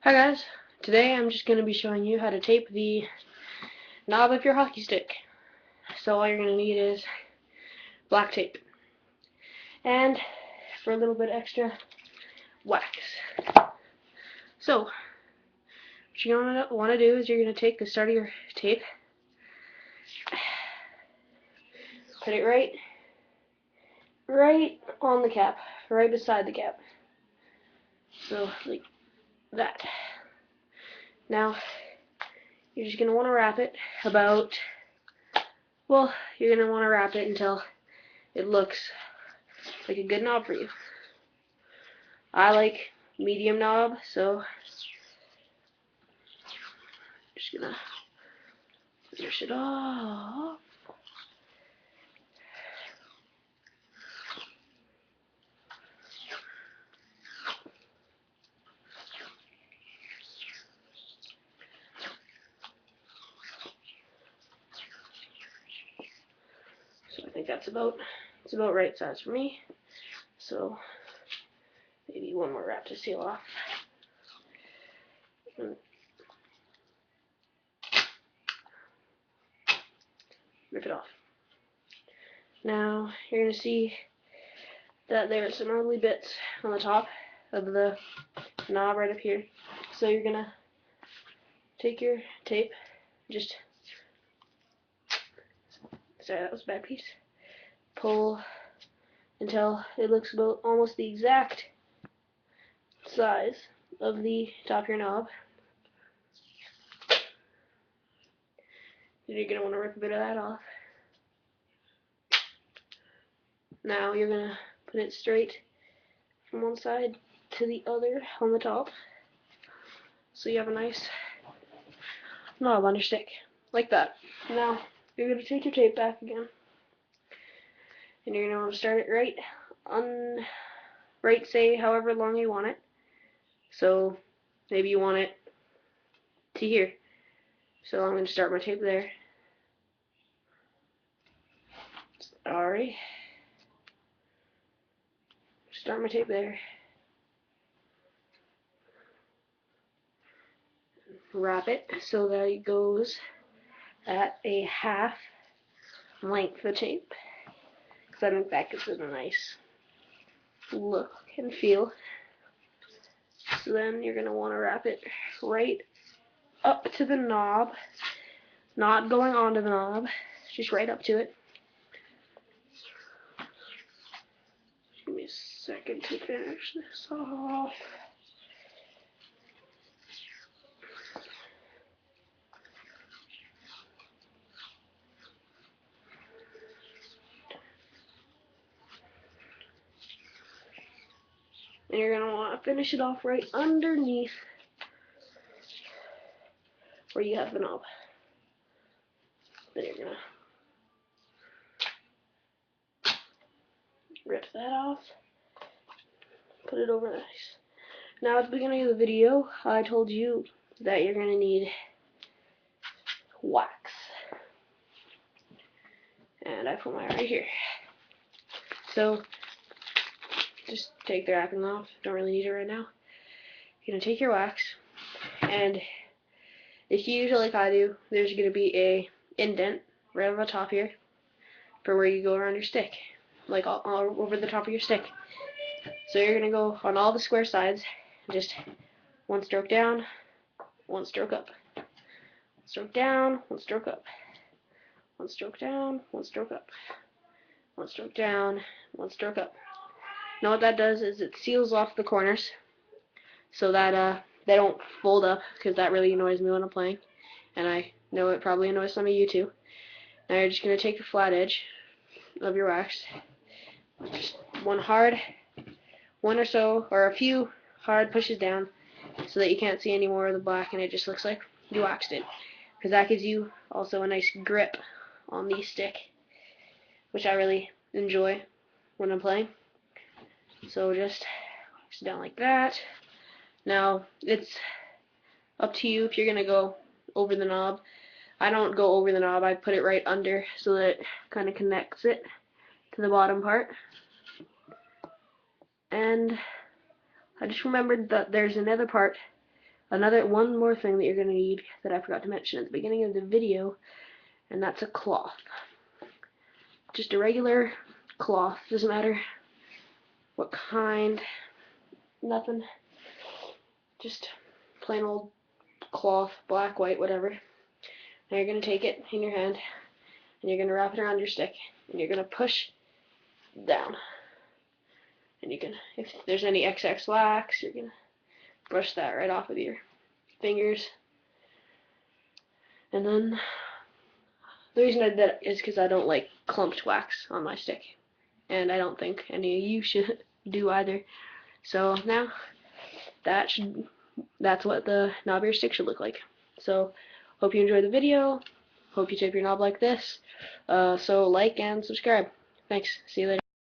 Hi guys, today I'm just going to be showing you how to tape the knob of your hockey stick. So all you're going to need is black tape and for a little bit extra wax. So what you're going to want to do is you're going to take the start of your tape, put it right on the cap, right beside the cap. So like that. Now you're just going to want to wrap it about, well, you're going to want to wrap it until it looks like a good knob for you. I like medium knob, so just gonna finish it off. So I think it's about right size for me. So maybe one more wrap to seal off. And rip it off. Now you're gonna see that there's some ugly bits on the top of the knob right up here. So you're gonna take your tape, just sorry, that was a bad piece. Pull until it looks about almost the exact size of the top of your knob. And you're going to want to rip a bit of that off. Now you're going to put it straight from one side to the other on the top. So you have a nice knob on your stick. Like that. Now you're going to take your tape back again. And you're going to want to start it right, say however long you want it. So maybe you want it to here. So I'm going to start my tape there. Alright. Start my tape there. Wrap it so that it goes at a half length of tape. Because I think that gives it a nice look and feel. So then you're going to want to wrap it right up to the knob. Not going onto the knob. Just right up to it. Give me a second to finish this off. And you're going to want to finish it off right underneath where you have the knob. Then you're going to rip that off. Put it over nice. Now at the beginning of the video, I told you that you're going to need wax. And I put mine right here. So just take the wrapping off. Don't really need it right now. You're going to take your wax, and if you usually like I do, there's going to be a indent right on the top here for where you go around your stick, like all over the top of your stick. So you're going to go on all the square sides, just one stroke down, one stroke up. One stroke down, one stroke up. One stroke down, one stroke up. One stroke down, one stroke up. Now what that does is it seals off the corners so that they don't fold up, because that really annoys me when I'm playing, and I know it probably annoys some of you too. Now you're just going to take the flat edge of your wax, just one or a few hard pushes down so that you can't see any more of the black and it just looks like you waxed it, because that gives you also a nice grip on the stick, which I really enjoy when I'm playing. So just wax it down like that. Now it's up to you if you're gonna go over the knob. I don't go over the knob, I put it right under so that it kind of connects it to the bottom part. And I just remembered that there's another part One more thing that you're going to need that I forgot to mention at the beginning of the video, and that's a cloth. Just a regular cloth, doesn't matter what kind, nothing, just plain old cloth, black, white, whatever. Now you're going to take it in your hand, and you're going to wrap it around your stick, and you're going to push down. And you can, if there's any excess wax, you're going to brush that right off with your fingers. And then the reason I did that is because I don't like clumped wax on my stick, and I don't think any of you should do either. So now that's what the knob of your stick should look like. So hope you enjoyed the video. Hope you tape your knob like this. So like and subscribe. Thanks. See you later.